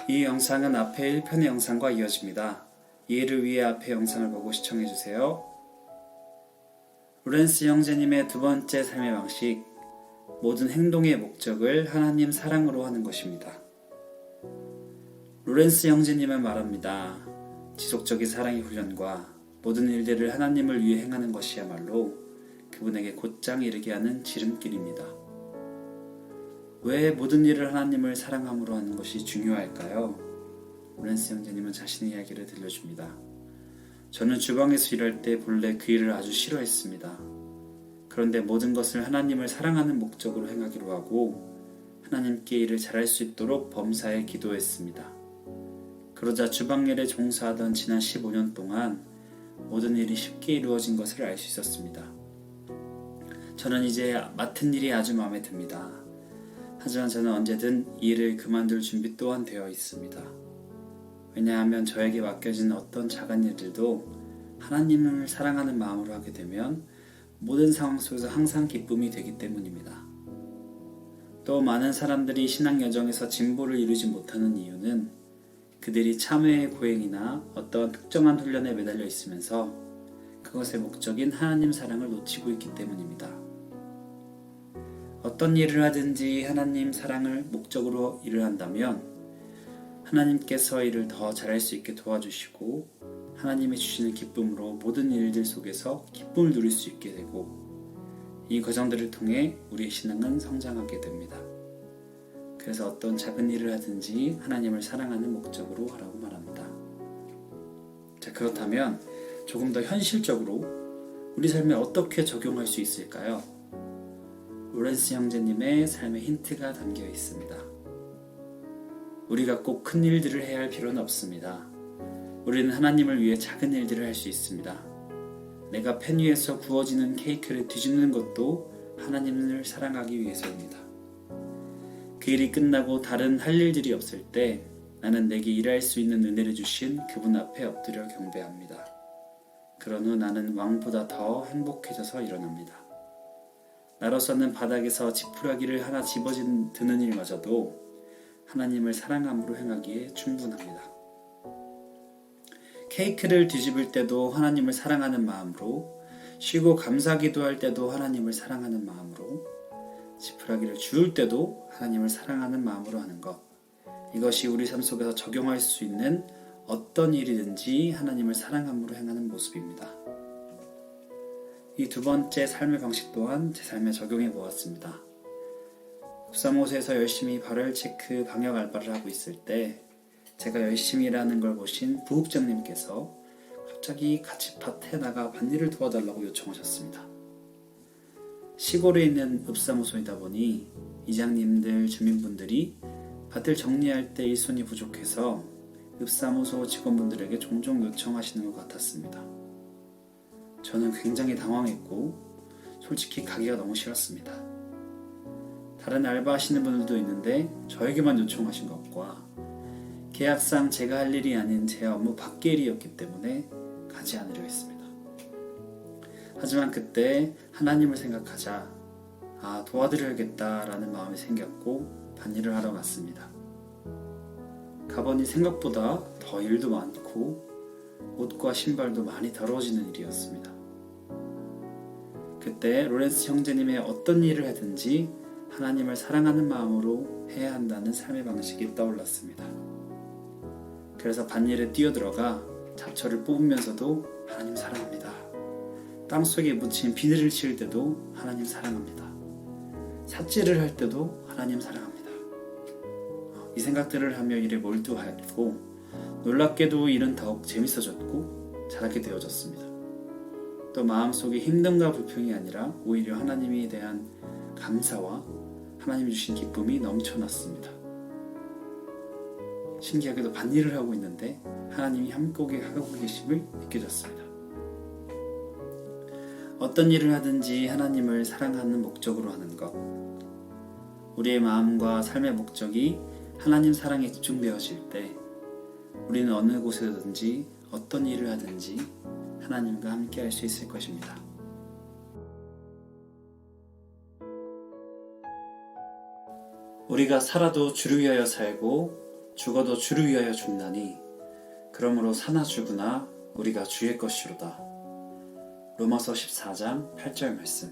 이 영상은 앞에 1편의 영상과 이어집니다. 이해를 위해 앞의 영상을 보고 시청해주세요. 로렌스 형제님의 두 번째 삶의 방식, 모든 행동의 목적을 하나님 사랑으로 하는 것입니다. 로렌스 형제님은 말합니다. 지속적인 사랑의 훈련과 모든 일들을 하나님을 위해 행하는 것이야말로 그분에게 곧장 이르게 하는 지름길입니다. 왜 모든 일을 하나님을 사랑함으로 하는 것이 중요할까요? 로렌스 형제님은 자신의 이야기를 들려줍니다. 저는 주방에서 일할 때 본래 그 일을 아주 싫어했습니다. 그런데 모든 것을 하나님을 사랑하는 목적으로 행하기로 하고 하나님께 일을 잘할 수 있도록 범사에 기도했습니다. 그러자 주방일에 종사하던 지난 15년 동안 모든 일이 쉽게 이루어진 것을 알 수 있었습니다. 저는 이제 맡은 일이 아주 마음에 듭니다. 하지만 저는 언제든 이 일을 그만둘 준비 또한 되어 있습니다. 왜냐하면 저에게 맡겨진 어떤 작은 일들도 하나님을 사랑하는 마음으로 하게 되면 모든 상황 속에서 항상 기쁨이 되기 때문입니다. 또 많은 사람들이 신앙 여정에서 진보를 이루지 못하는 이유는 그들이 참회의 고행이나 어떠한 특정한 훈련에 매달려 있으면서 그것의 목적인 하나님 사랑을 놓치고 있기 때문입니다. 어떤 일을 하든지 하나님 사랑을 목적으로 일을 한다면 하나님께서 일을 더 잘할 수 있게 도와주시고 하나님이 주시는 기쁨으로 모든 일들 속에서 기쁨을 누릴 수 있게 되고 이 과정들을 통해 우리의 신앙은 성장하게 됩니다. 그래서 어떤 작은 일을 하든지 하나님을 사랑하는 목적으로 하라고 말합니다. 자, 그렇다면 조금 더 현실적으로 우리 삶에 어떻게 적용할 수 있을까요? 로렌스 형제님의 삶의 힌트가 담겨 있습니다. 우리가 꼭 큰 일들을 해야 할 필요는 없습니다. 우리는 하나님을 위해 작은 일들을 할 수 있습니다. 내가 팬 위에서 구워지는 케이크를 뒤집는 것도 하나님을 사랑하기 위해서입니다. 그 일이 끝나고 다른 할 일들이 없을 때 나는 내게 일할 수 있는 은혜를 주신 그분 앞에 엎드려 경배합니다. 그런 후 나는 왕보다 더 행복해져서 일어납니다. 나로서는 바닥에서 지푸라기를 하나 집어드는 일마저도 하나님을 사랑함으로 행하기에 충분합니다. 케이크를 뒤집을 때도 하나님을 사랑하는 마음으로, 쉬고 감사기도할 때도 하나님을 사랑하는 마음으로, 지푸라기를 주울 때도 하나님을 사랑하는 마음으로 하는 것, 이것이 우리 삶 속에서 적용할 수 있는 어떤 일이든지 하나님을 사랑함으로 행하는 모습입니다. 이 두 번째 삶의 방식 또한 제 삶에 적용해 보았습니다. 읍사못에서 열심히 발열 체크 방역 알바를 하고 있을 때 제가 열심히 일하는 걸 보신 부국장님께서 갑자기 같이 밭에 나가 밭일을 도와달라고 요청하셨습니다. 시골에 있는 읍사무소이다 보니 이장님들, 주민분들이 밭을 정리할 때 일손이 부족해서 읍사무소 직원분들에게 종종 요청하시는 것 같았습니다. 저는 굉장히 당황했고 솔직히 가기가 너무 싫었습니다. 다른 알바하시는 분들도 있는데 저에게만 요청하신 것과 계약상 제가 할 일이 아닌 제 업무 밖의 일이었기 때문에 가지 않으려 했습니다. 하지만 그때 하나님을 생각하자 도와드려야겠다라는 마음이 생겼고 밭일을 하러 갔습니다. 가보니 생각보다 더 일도 많고 옷과 신발도 많이 더러워지는 일이었습니다. 그때 로렌스 형제님의 어떤 일을 하든지 하나님을 사랑하는 마음으로 해야 한다는 삶의 방식이 떠올랐습니다. 그래서 밭일에 뛰어들어가 잡초를 뽑으면서도 하나님 사랑합니다. 땅속에 묻힌 비늘을 치울 때도 하나님 사랑합니다. 삽질을 할 때도 하나님 사랑합니다. 이 생각들을 하며 일에 몰두하였고 놀랍게도 일은 더욱 재밌어졌고 잘하게 되어졌습니다. 또 마음속에 힘듦과 불평이 아니라 오히려 하나님에 대한 감사와 하나님이 주신 기쁨이 넘쳐났습니다. 신기하게도 밭일을 하고 있는데 하나님이 함께 하고 계심을 느껴졌습니다. 어떤 일을 하든지 하나님을 사랑하는 목적으로 하는 것, 우리의 마음과 삶의 목적이 하나님 사랑에 집중되어질 때 우리는 어느 곳에든지 어떤 일을 하든지 하나님과 함께 할 수 있을 것입니다. 우리가 살아도 주를 위하여 살고 죽어도 주를 위하여 죽나니 그러므로 사나 죽으나 우리가 주의 것이로다. 로마서 14장 8절 말씀.